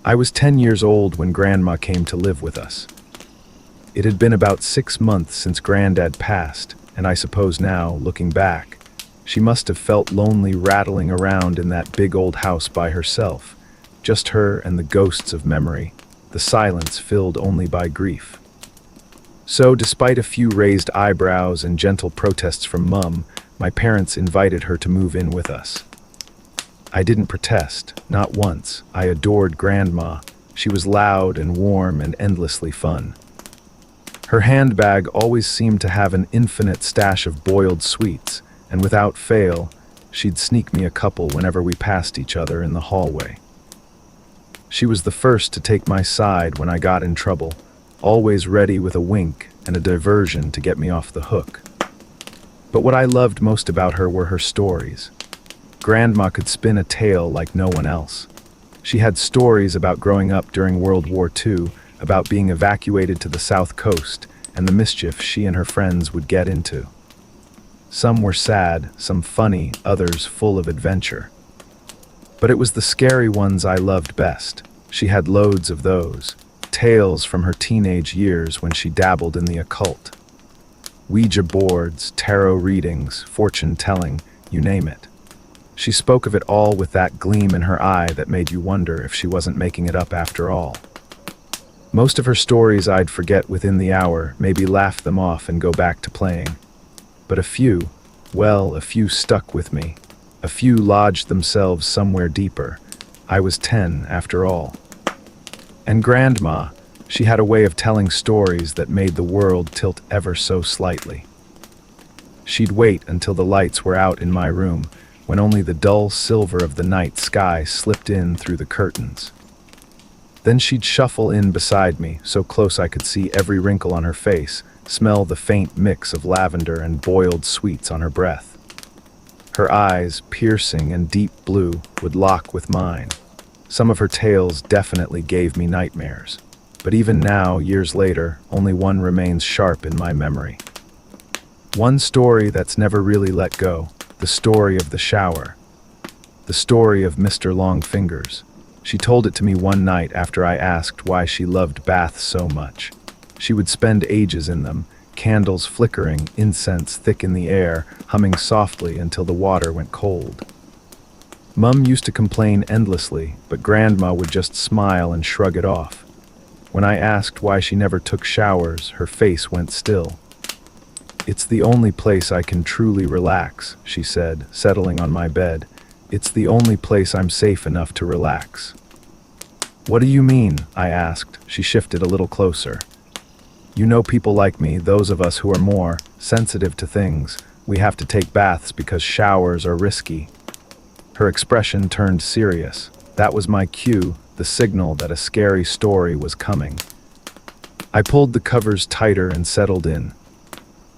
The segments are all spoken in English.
I was 10 years old when Grandma came to live with us. It had been about 6 months since Granddad passed, and I suppose now, looking back, she must have felt lonely rattling around in that big old house by herself, just her and the ghosts of memory, the silence filled only by grief. So, despite a few raised eyebrows and gentle protests from Mum, my parents invited her to move in with us. I didn't protest, not once. I adored Grandma. She was loud and warm and endlessly fun. Her handbag always seemed to have an infinite stash of boiled sweets, and without fail, she'd sneak me a couple whenever we passed each other in the hallway. She was the first to take my side when I got in trouble, always ready with a wink and a diversion to get me off the hook. But what I loved most about her were her stories. Grandma could spin a tale like no one else. She had stories about growing up during World War II, about being evacuated to the South Coast, and the mischief she and her friends would get into. Some were sad, some funny, others full of adventure. But it was the scary ones I loved best. She had loads of those. Tales from her teenage years when she dabbled in the occult. Ouija boards, tarot readings, fortune-telling, you name it. She spoke of it all with that gleam in her eye that made you wonder if she wasn't making it up after all. Most of her stories I'd forget within the hour, maybe laugh them off and go back to playing. But a few stuck with me. A few lodged themselves somewhere deeper. I was 10, after all. And Grandma, she had a way of telling stories that made the world tilt ever so slightly. She'd wait until the lights were out in my room, when only the dull silver of the night sky slipped in through the curtains. Then she'd shuffle in beside me, so close I could see every wrinkle on her face, smell the faint mix of lavender and boiled sweets on her breath. Her eyes, piercing and deep blue, would lock with mine. Some of her tales definitely gave me nightmares. But even now, years later, only one remains sharp in my memory. One story that's never really let go. The story of the shower. The story of Mr. Longfingers. She told it to me one night after I asked why she loved baths so much. She would spend ages in them, candles flickering, incense thick in the air, humming softly until the water went cold. Mum used to complain endlessly, but Grandma would just smile and shrug it off. When I asked why she never took showers, her face went still. "It's the only place I can truly relax," she said, settling on my bed. "It's the only place I'm safe enough to relax." "What do you mean?" I asked. She shifted a little closer. "You know people like me, those of us who are more sensitive to things. We have to take baths because showers are risky." Her expression turned serious. That was my cue, the signal that a scary story was coming. I pulled the covers tighter and settled in.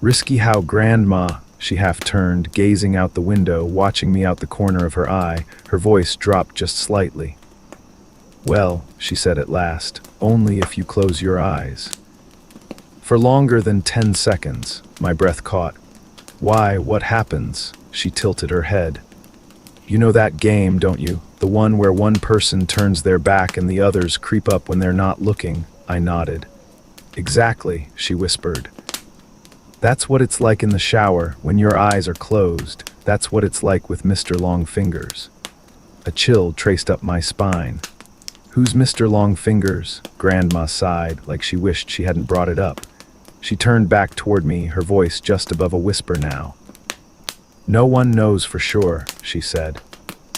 "Risky how, Grandma?" She half turned, gazing out the window, watching me out the corner of her eye. Her voice dropped just slightly. "Well," she said at last, "only if you close your eyes." For longer than 10 seconds, my breath caught. "Why, what happens?" She tilted her head. "You know that game, don't you? The one where one person turns their back and the others creep up when they're not looking." I nodded. "Exactly," she whispered. "That's what it's like in the shower, when your eyes are closed. That's what it's like with Mr. Longfingers." A chill traced up my spine. "Who's Mr. Longfingers?" Grandma sighed, like she wished she hadn't brought it up. She turned back toward me, her voice just above a whisper now. "No one knows for sure," she said.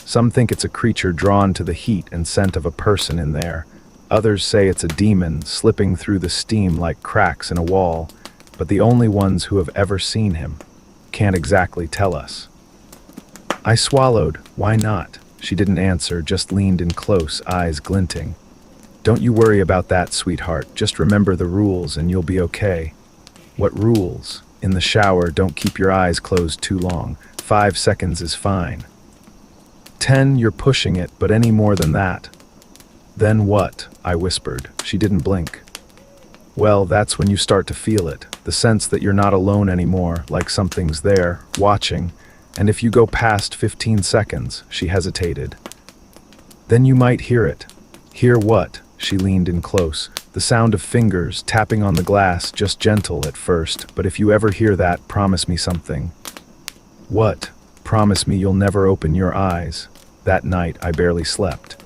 "Some think it's a creature drawn to the heat and scent of a person in there. Others say it's a demon slipping through the steam like cracks in a wall. But the only ones who have ever seen him can't exactly tell us." I swallowed. "Why not?" She didn't answer, just leaned in close, eyes glinting. "Don't you worry about that, sweetheart. Just remember the rules and you'll be okay." "What rules?" "In the shower, don't keep your eyes closed too long. 5 seconds is fine." 10, you're pushing it, but any more than that." "Then what?" I whispered. She didn't blink. "Well, that's when you start to feel it. The sense that you're not alone anymore, like something's there, watching. And if you go past 15 seconds, she hesitated. "Then you might hear it. Hear what? She leaned in close. The sound of fingers tapping on the glass, just gentle at first, but if you ever hear that, promise me something. What? Promise me you'll never open your eyes. That night, I barely slept.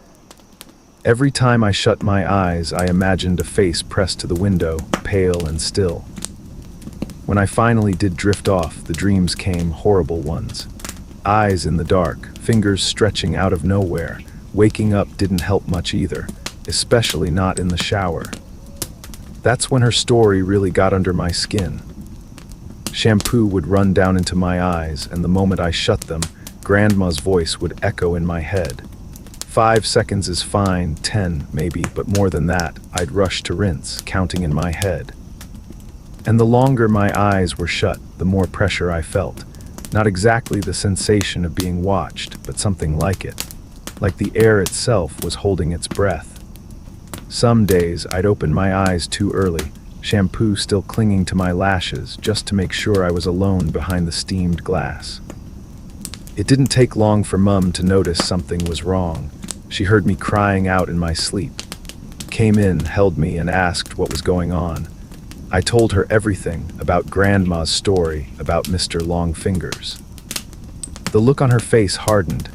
Every time I shut my eyes, I imagined a face pressed to the window, pale and still. When I finally did drift off, the dreams came, horrible ones. Eyes in the dark, fingers stretching out of nowhere. Waking up didn't help much either, especially not in the shower. That's when her story really got under my skin. Shampoo would run down into my eyes, and the moment I shut them, Grandma's voice would echo in my head. 5 seconds is fine, 10 maybe, but more than that, I'd rush to rinse, counting in my head. And the longer my eyes were shut, the more pressure I felt. Not exactly the sensation of being watched, but something like it. Like the air itself was holding its breath. Some days I'd open my eyes too early, shampoo still clinging to my lashes, just to make sure I was alone behind the steamed glass. It didn't take long for Mum to notice something was wrong. She heard me crying out in my sleep, came in, held me, and asked what was going on. I told her everything about Grandma's story, about Mr. Longfingers. The look on her face hardened.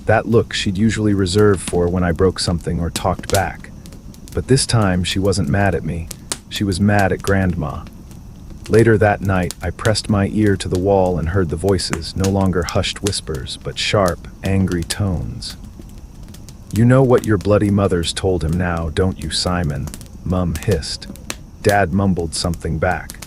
That look she'd usually reserve for when I broke something or talked back. But this time she wasn't mad at me. She was mad at Grandma. Later that night, I pressed my ear to the wall and heard the voices, no longer hushed whispers, but sharp, angry tones. "You know what your bloody mother's told him now, don't you, Simon?" Mum hissed. Dad mumbled something back.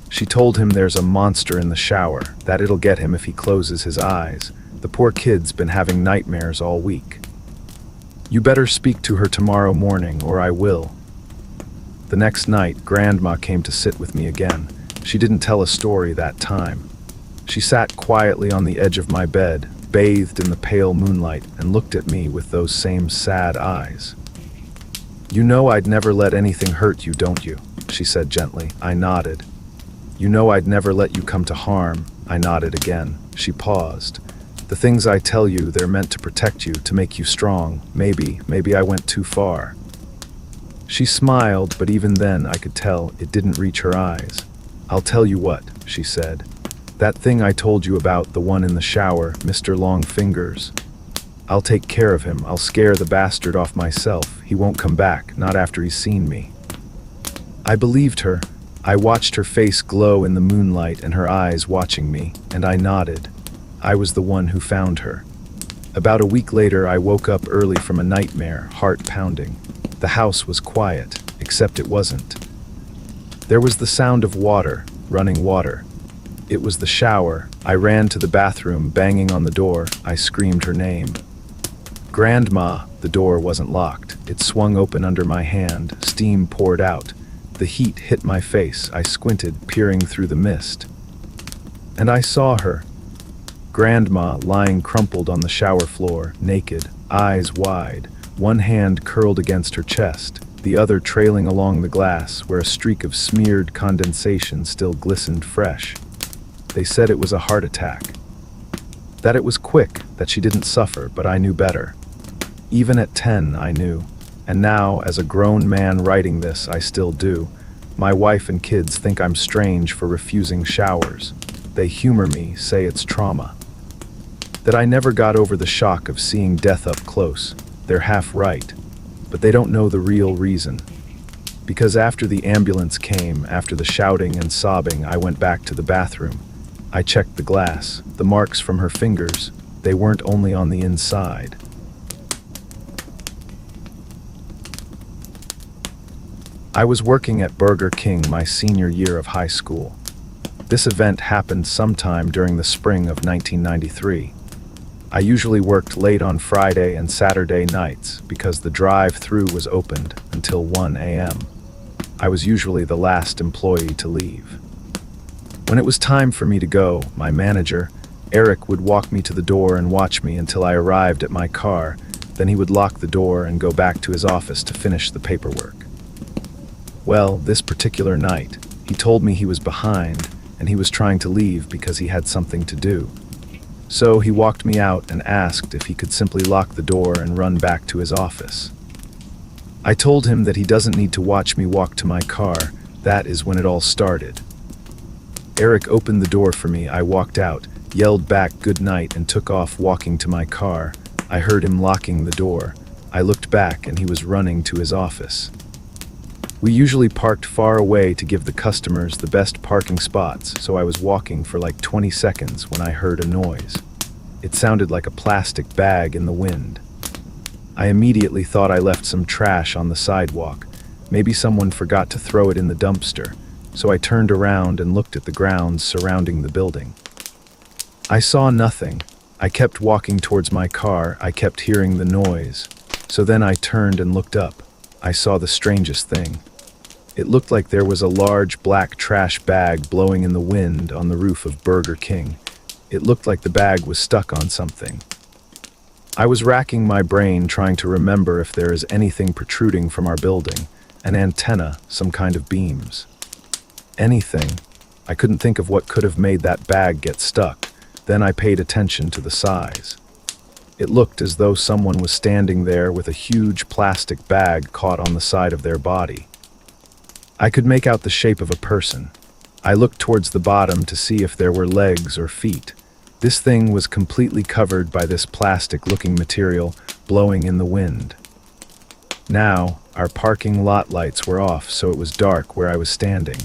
"She told him there's a monster in the shower, that it'll get him if he closes his eyes. The poor kid's been having nightmares all week. You better speak to her tomorrow morning, or I will." The next night, Grandma came to sit with me again. She didn't tell a story that time. She sat quietly on the edge of my bed, bathed in the pale moonlight, and looked at me with those same sad eyes. "You know I'd never let anything hurt you, don't you?" she said gently. I nodded. "You know I'd never let you come to harm." I nodded again. She paused. "The things I tell you, they're meant to protect you, to make you strong. Maybe I went too far." She smiled, but even then I could tell it didn't reach her eyes. "I'll tell you what," she said. "That thing I told you about, the one in the shower, Mr. Longfingers. I'll take care of him. I'll scare the bastard off myself. He won't come back, not after he's seen me." I believed her. I watched her face glow in the moonlight and her eyes watching me, and I nodded. I was the one who found her. About a week later, I woke up early from a nightmare, heart pounding. The house was quiet, except it wasn't. There was the sound of water, running water. It was the shower. I ran to the bathroom, banging on the door. I screamed her name. "Grandma!" The door wasn't locked. It swung open under my hand. Steam poured out. The heat hit my face. I squinted, peering through the mist. And I saw her. Grandma lying crumpled on the shower floor, naked, eyes wide, one hand curled against her chest, the other trailing along the glass where a streak of smeared condensation still glistened fresh. They said it was a heart attack. That it was quick, that she didn't suffer, but I knew better. Even at 10, I knew. And now, as a grown man writing this, I still do. My wife and kids think I'm strange for refusing showers. They humor me, say it's trauma. That I never got over the shock of seeing death up close. They're half right, but they don't know the real reason. Because after the ambulance came, after the shouting and sobbing, I went back to the bathroom. I checked the glass. The marks from her fingers, they weren't only on the inside. I was working at Burger King my senior year of high school. This event happened sometime during the spring of 1993. I usually worked late on Friday and Saturday nights because the drive-thru was opened until 1 a.m. I was usually the last employee to leave. When it was time for me to go, my manager, Eric, would walk me to the door and watch me until I arrived at my car. Then he would lock the door and go back to his office to finish the paperwork. Well, this particular night, he told me he was behind and he was trying to leave because he had something to do. So he walked me out and asked if he could simply lock the door and run back to his office. I told him that he doesn't need to watch me walk to my car. That is when it all started. Eric opened the door for me. I walked out, yelled back good night, and took off walking to my car. I heard him locking the door. I looked back and he was running to his office. We usually parked far away to give the customers the best parking spots, so I was walking for like 20 seconds when I heard a noise. It sounded like a plastic bag in the wind. I immediately thought I left some trash on the sidewalk. Maybe someone forgot to throw it in the dumpster, so I turned around and looked at the grounds surrounding the building. I saw nothing. I kept walking towards my car. I kept hearing the noise. So then I turned and looked up. I saw the strangest thing. It looked like there was a large black trash bag blowing in the wind on the roof of Burger King. It looked like the bag was stuck on something. I was racking my brain trying to remember if there is anything protruding from our building, an antenna, some kind of beams. Anything. I couldn't think of what could have made that bag get stuck. Then I paid attention to the size. It looked as though someone was standing there with a huge plastic bag caught on the side of their body. I could make out the shape of a person. I looked towards the bottom to see if there were legs or feet. This thing was completely covered by this plastic-looking material blowing in the wind. Now, our parking lot lights were off, so it was dark where I was standing.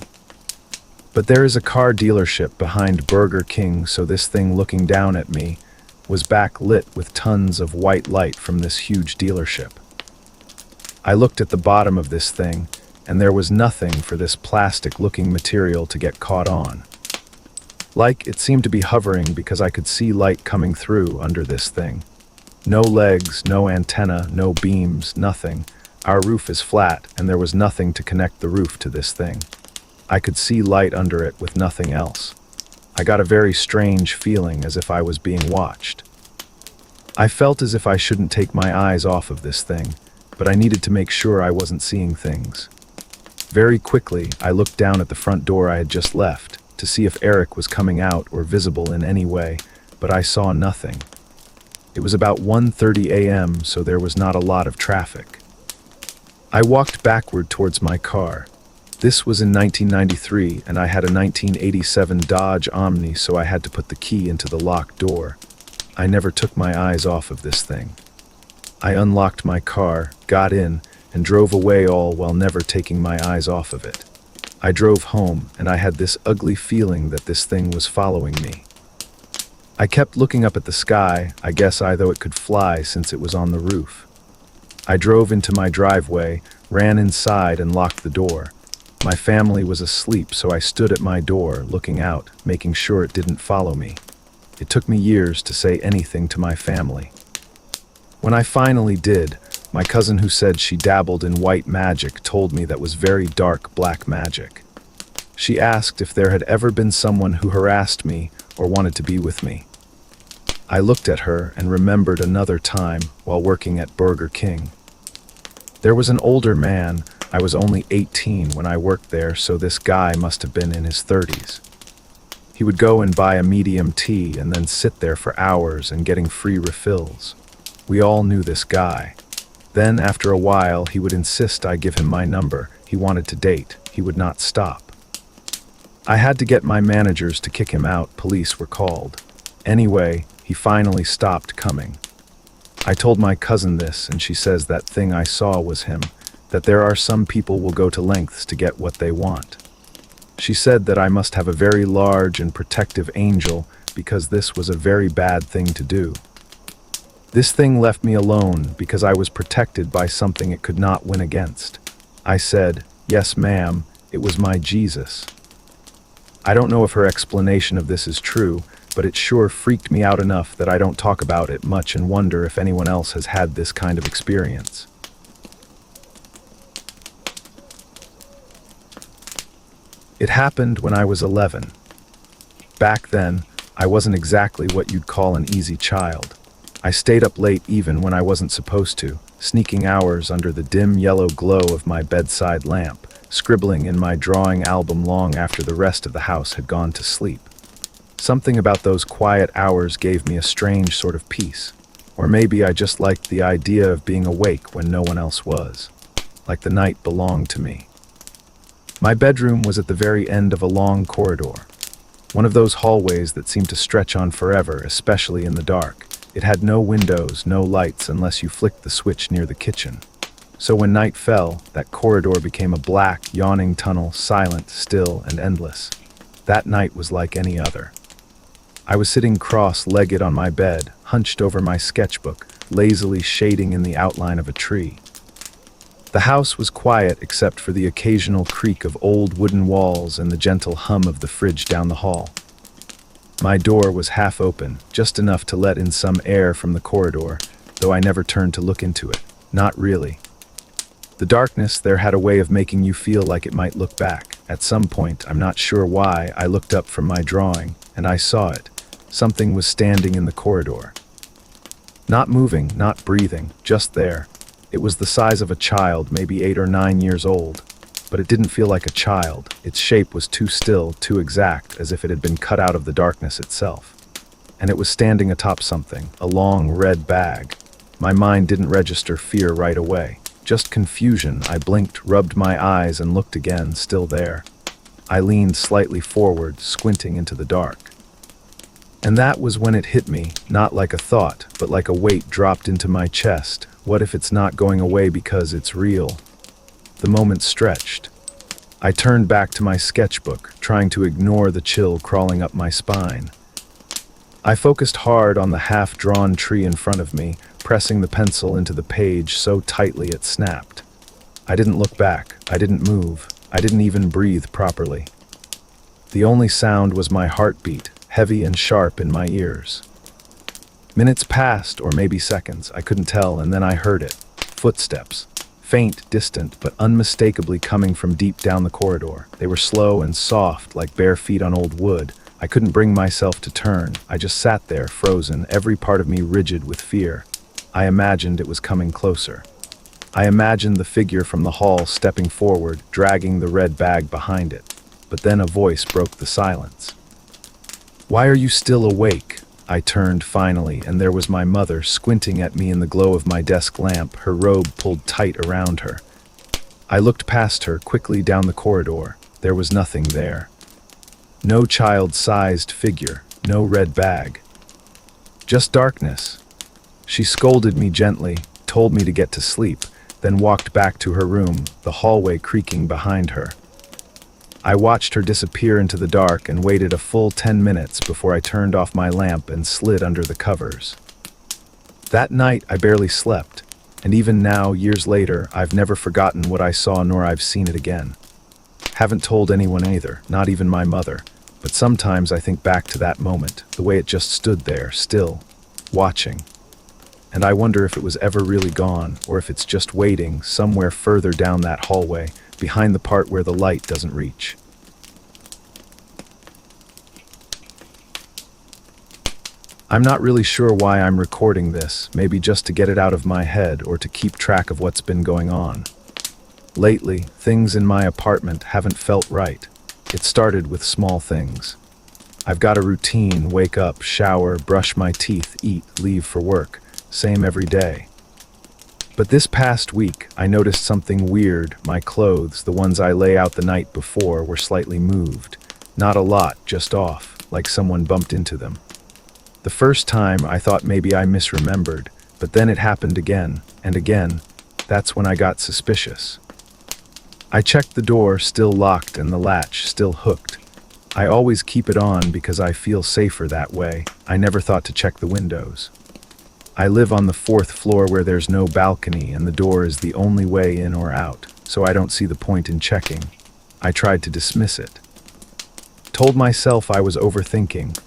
But there is a car dealership behind Burger King, so this thing looking down at me was backlit with tons of white light from this huge dealership. I looked at the bottom of this thing, and there was nothing for this plastic-looking material to get caught on. Like it seemed to be hovering because I could see light coming through under this thing. No legs, no antenna, no beams, nothing. Our roof is flat, and there was nothing to connect the roof to this thing. I could see light under it with nothing else. I got a very strange feeling as if I was being watched. I felt as if I shouldn't take my eyes off of this thing, but I needed to make sure I wasn't seeing things. Very quickly, I looked down at the front door I had just left to see if Eric was coming out or visible in any way, but I saw nothing. It was about 1:30 a.m., so there was not a lot of traffic. I walked backward towards my car. This was in 1993, and I had a 1987 Dodge Omni, so I had to put the key into the locked door. I never took my eyes off of this thing. I unlocked my car, got in, and drove away, all while never taking my eyes off of it. I drove home, and I had this ugly feeling that this thing was following me. I kept looking up at the sky, I guess though it could fly since it was on the roof. I drove into my driveway, ran inside, and locked the door. My family was asleep, so I stood at my door, looking out, making sure it didn't follow me. It took me years to say anything to my family. When I finally did, my cousin, who said she dabbled in white magic, told me that was very dark black magic. She asked if there had ever been someone who harassed me or wanted to be with me. I looked at her and remembered another time while working at Burger King. There was an older man. I was only 18 when I worked there, so this guy must have been in his 30s. He would go and buy a medium tea and then sit there for hours and getting free refills. We all knew this guy. Then, after a while, he would insist I give him my number. He wanted to date. He would not stop. I had to get my managers to kick him out. Police were called. Anyway, he finally stopped coming. I told my cousin this, and she says that thing I saw was him, that there are some people will go to lengths to get what they want. She said that I must have a very large and protective angel because this was a very bad thing to do. This thing left me alone because I was protected by something it could not win against. I said, "Yes, ma'am, it was my Jesus." I don't know if her explanation of this is true, but it sure freaked me out enough that I don't talk about it much and wonder if anyone else has had this kind of experience. It happened when I was 11. Back then, I wasn't exactly what you'd call an easy child. I stayed up late even when I wasn't supposed to, sneaking hours under the dim yellow glow of my bedside lamp, scribbling in my drawing album long after the rest of the house had gone to sleep. Something about those quiet hours gave me a strange sort of peace, or maybe I just liked the idea of being awake when no one else was. like the night belonged to me. My bedroom was at the very end of a long corridor, one of those hallways that seem to stretch on forever, especially in the dark. It had no windows, no lights unless you flicked the switch near the kitchen. So when night fell, that corridor became a black, yawning tunnel, silent, still, and endless. That night was like any other. I was sitting cross-legged on my bed, hunched over my sketchbook, lazily shading in the outline of a tree. The house was quiet except for the occasional creak of old wooden walls and the gentle hum of the fridge down the hall. My door was half open, just enough to let in some air from the corridor, though I never turned to look into it. Not really. The darkness there had a way of making you feel like it might look back. At some point, I'm not sure why, I looked up from my drawing, and I saw it. Something was standing in the corridor. Not moving, not breathing, just there. It was the size of a child, maybe 8 or 9 years old. But it didn't feel like a child. Its shape was too still, too exact, as if it had been cut out of the darkness itself. And it was standing atop something, a long red bag. My mind didn't register fear right away. Just confusion. I blinked, rubbed my eyes, and looked again, still there. I leaned slightly forward, squinting into the dark. And that was when it hit me, not like a thought, but like a weight dropped into my chest. What if it's not going away because it's real? The moment stretched. I turned back to my sketchbook, trying to ignore the chill crawling up my spine. I focused hard on the half-drawn tree in front of me, pressing the pencil into the page so tightly it snapped. I didn't look back. I didn't move. I didn't even breathe properly. The only sound was my heartbeat, heavy and sharp in my ears. Minutes passed, or maybe seconds, I couldn't tell, and then I heard it. Footsteps. Faint, distant, but unmistakably coming from deep down the corridor. They were slow and soft, like bare feet on old wood. I couldn't bring myself to turn. I just sat there, frozen, every part of me rigid with fear. I imagined it was coming closer. I imagined the figure from the hall stepping forward, dragging the red bag behind it. But then a voice broke the silence. "Why are you still awake?" I turned finally, and there was my mother squinting at me in the glow of my desk lamp, her robe pulled tight around her. I looked past her, quickly down the corridor. There was nothing there. No child-sized figure, no red bag. Just darkness. She scolded me gently, told me to get to sleep, then walked back to her room, the hallway creaking behind her. I watched her disappear into the dark and waited a full 10 minutes before I turned off my lamp and slid under the covers. That night, I barely slept, and even now, years later, I've never forgotten what I saw nor I've seen it again. Haven't told anyone either, not even my mother, but sometimes I think back to that moment, the way it just stood there, still, watching. And I wonder if it was ever really gone, or if it's just waiting somewhere further down that hallway, behind the part where the light doesn't reach. I'm not really sure why I'm recording this, maybe just to get it out of my head or to keep track of what's been going on. Lately, things in my apartment haven't felt right. It started with small things. I've got a routine: wake up, shower, brush my teeth, eat, leave for work. Same every day. But this past week, I noticed something weird. My clothes, the ones I lay out the night before, were slightly moved. Not a lot, just off, like someone bumped into them. The first time, I thought maybe I misremembered, but then it happened again, and again. That's when I got suspicious. I checked the door, still locked, and the latch still hooked. I always keep it on because I feel safer that way. I never thought to check the windows. I live on the 4th floor where there's no balcony, and the door is the only way in or out, so I don't see the point in checking. I tried to dismiss it. Told myself I was overthinking.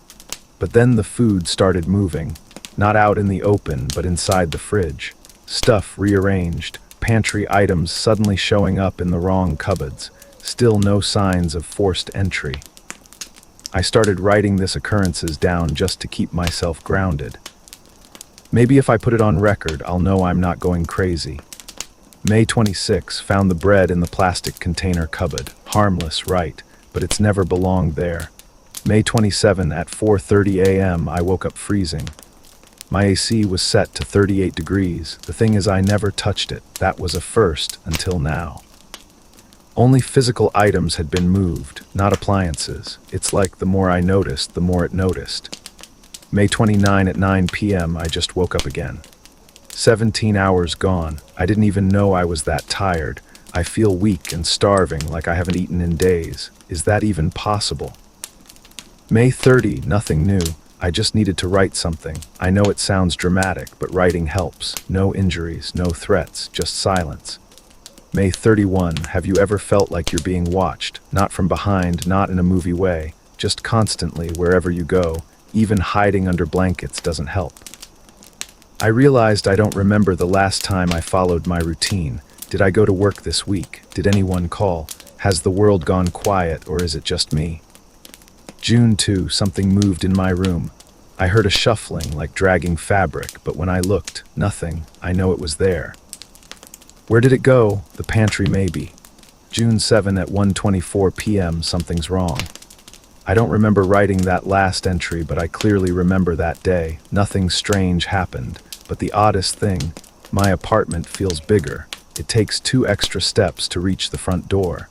But then the food started moving, not out in the open, but inside the fridge. Stuff rearranged, pantry items suddenly showing up in the wrong cupboards, still no signs of forced entry. I started writing these occurrences down just to keep myself grounded. Maybe if I put it on record, I'll know I'm not going crazy. May 26, found the bread in the plastic container cupboard. Harmless, right, but it's never belonged there. May 27, at 4:30 a.m., I woke up freezing. My AC was set to 38 degrees. The thing is, I never touched it. That was a first until now. Only physical items had been moved, not appliances. It's like the more I noticed, the more it noticed. May 29 at 9 p.m., I just woke up again. 17 hours gone. I didn't even know I was that tired. I feel weak and starving, like I haven't eaten in days. Is that even possible? May 30, nothing new. I just needed to write something. I know it sounds dramatic, but writing helps. No injuries, no threats, just silence. May 31, have you ever felt like you're being watched? Not from behind, not in a movie way, just constantly, wherever you go. Even hiding under blankets doesn't help. I realized I don't remember the last time I followed my routine. Did I go to work this week? Did anyone call? Has the world gone quiet, or is it just me? June 2, something moved in my room. I heard a shuffling, like dragging fabric, but when I looked, nothing. I know it was there. Where did it go? The pantry, maybe. June 7 at 1:24 p.m., something's wrong. I don't remember writing that last entry, but I clearly remember that day. Nothing strange happened, but the oddest thing, my apartment feels bigger. It takes 2 extra steps to reach the front door.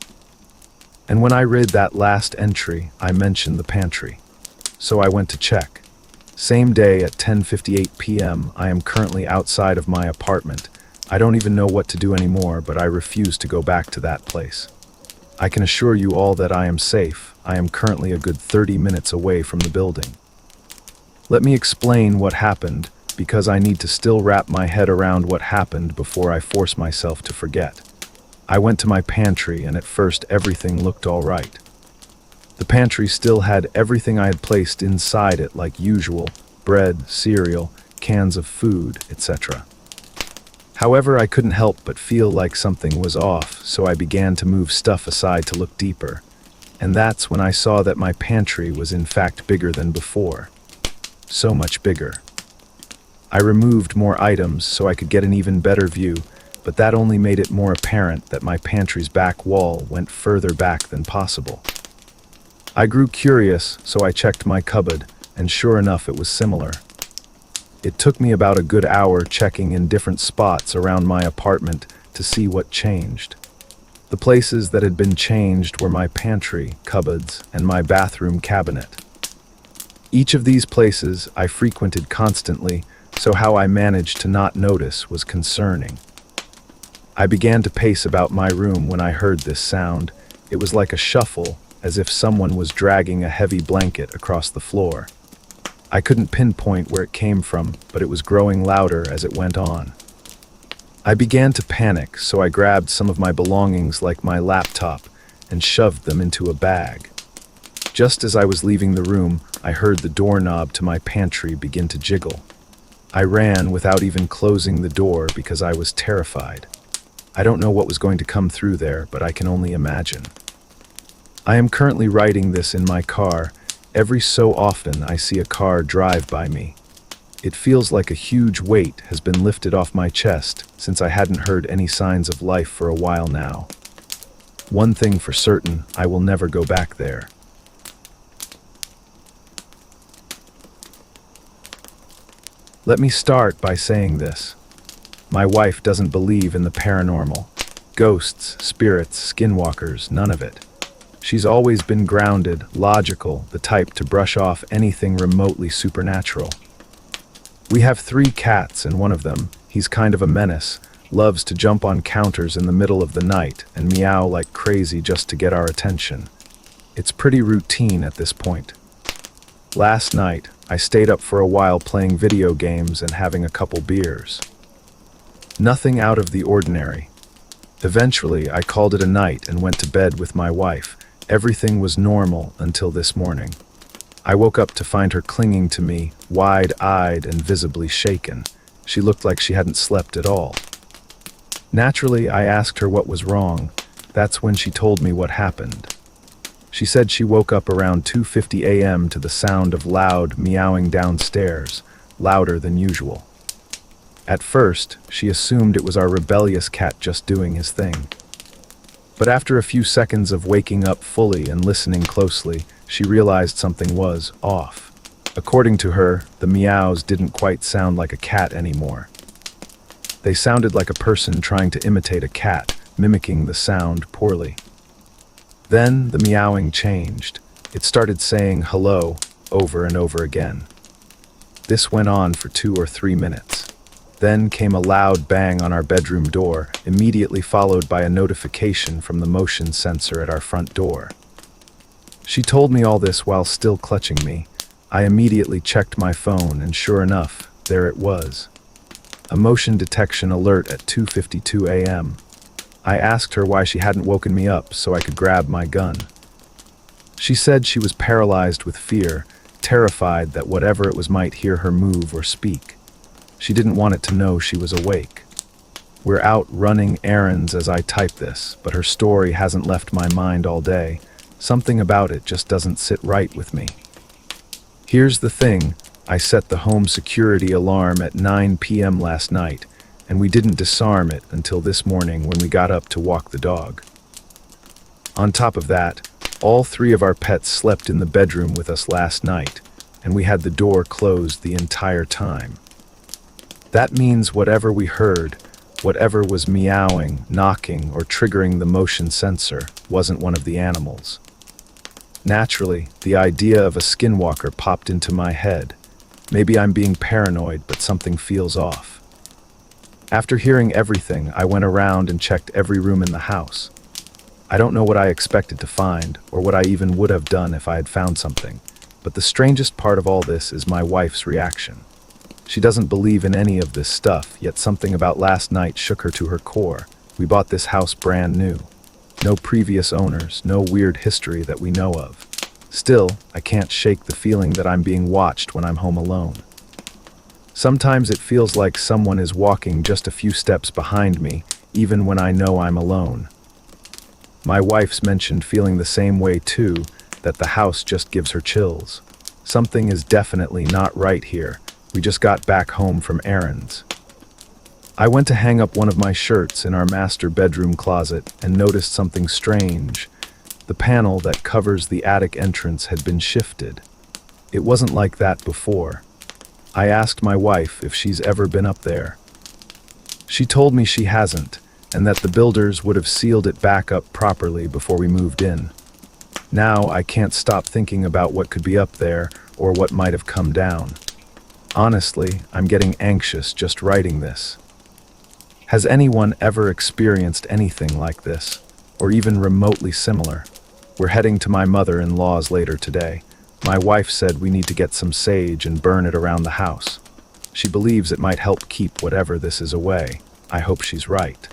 And when I read that last entry, I mentioned the pantry. So I went to check. Same day at 10:58 p.m., I am currently outside of my apartment. I don't even know what to do anymore, but I refuse to go back to that place. I can assure you all that I am safe. I am currently a good 30 minutes away from the building. Let me explain what happened, because I need to still wrap my head around what happened before I force myself to forget. I went to my pantry, and at first everything looked all right. The pantry still had everything I had placed inside it like usual: bread, cereal, cans of food, etc. However, I couldn't help but feel like something was off, so I began to move stuff aside to look deeper. And that's when I saw that my pantry was in fact bigger than before. So much bigger. I removed more items so I could get an even better view, but that only made it more apparent that my pantry's back wall went further back than possible. I grew curious, so I checked my cupboard, and sure enough, it was similar. It took me about a good hour checking in different spots around my apartment to see what changed. The places that had been changed were my pantry, cupboards, and my bathroom cabinet. Each of these places I frequented constantly, so how I managed to not notice was concerning. I began to pace about my room when I heard this sound. It was like a shuffle, as if someone was dragging a heavy blanket across the floor. I couldn't pinpoint where it came from, but it was growing louder as it went on. I began to panic, so I grabbed some of my belongings like my laptop and shoved them into a bag. Just as I was leaving the room, I heard the doorknob to my pantry begin to jiggle. I ran without even closing the door because I was terrified. I don't know what was going to come through there, but I can only imagine. I am currently writing this in my car. Every so often I see a car drive by me. It feels like a huge weight has been lifted off my chest since I hadn't heard any signs of life for a while now. One thing for certain, I will never go back there. Let me start by saying this. My wife doesn't believe in the paranormal. Ghosts, spirits, skinwalkers, none of it. She's always been grounded, logical, the type to brush off anything remotely supernatural. We have 3 cats, and one of them, he's kind of a menace, loves to jump on counters in the middle of the night and meow like crazy just to get our attention. It's pretty routine at this point. Last night, I stayed up for a while playing video games and having a couple beers. Nothing out of the ordinary. Eventually, I called it a night and went to bed with my wife. Everything was normal until this morning. I woke up to find her clinging to me, wide-eyed and visibly shaken. She looked like she hadn't slept at all. Naturally, I asked her what was wrong. That's when she told me what happened. She said she woke up around 2:50 a.m. to the sound of loud meowing downstairs, louder than usual. At first, she assumed it was our rebellious cat just doing his thing. But after a few seconds of waking up fully and listening closely, she realized something was off. According to her, the meows didn't quite sound like a cat anymore. They sounded like a person trying to imitate a cat, mimicking the sound poorly. Then the meowing changed. It started saying hello over and over again. This went on for 2 or 3 minutes. Then came a loud bang on our bedroom door, immediately followed by a notification from the motion sensor at our front door. She told me all this while still clutching me. I immediately checked my phone, and sure enough, there it was. A motion detection alert at 2:52 a.m. I asked her why she hadn't woken me up so I could grab my gun. She said she was paralyzed with fear, terrified that whatever it was might hear her move or speak. She didn't want it to know she was awake. We're out running errands as I type this, but her story hasn't left my mind all day. Something about it just doesn't sit right with me. Here's the thing, I set the home security alarm at 9 p.m. last night, and we didn't disarm it until this morning when we got up to walk the dog. On top of that, all 3 of our pets slept in the bedroom with us last night, and we had the door closed the entire time. That means whatever we heard, whatever was meowing, knocking, or triggering the motion sensor, wasn't one of the animals. Naturally, the idea of a skinwalker popped into my head. Maybe I'm being paranoid, but something feels off. After hearing everything, I went around and checked every room in the house. I don't know what I expected to find, or what I even would have done if I had found something, but the strangest part of all this is my wife's reaction. She doesn't believe in any of this stuff, yet something about last night shook her to her core. We bought this house brand new. No previous owners, no weird history that we know of. Still, I can't shake the feeling that I'm being watched when I'm home alone. Sometimes it feels like someone is walking just a few steps behind me, even when I know I'm alone. My wife's mentioned feeling the same way too, that the house just gives her chills. Something is definitely not right here. We just got back home from errands. I went to hang up one of my shirts in our master bedroom closet and noticed something strange. The panel that covers the attic entrance had been shifted. It wasn't like that before. I asked my wife if she's ever been up there. She told me she hasn't, and that the builders would have sealed it back up properly before we moved in. Now I can't stop thinking about what could be up there or what might have come down. Honestly, I'm getting anxious just writing this. Has anyone ever experienced anything like this, or even remotely similar? We're heading to my mother-in-law's later today. My wife said we need to get some sage and burn it around the house. She believes it might help keep whatever this is away. I hope she's right.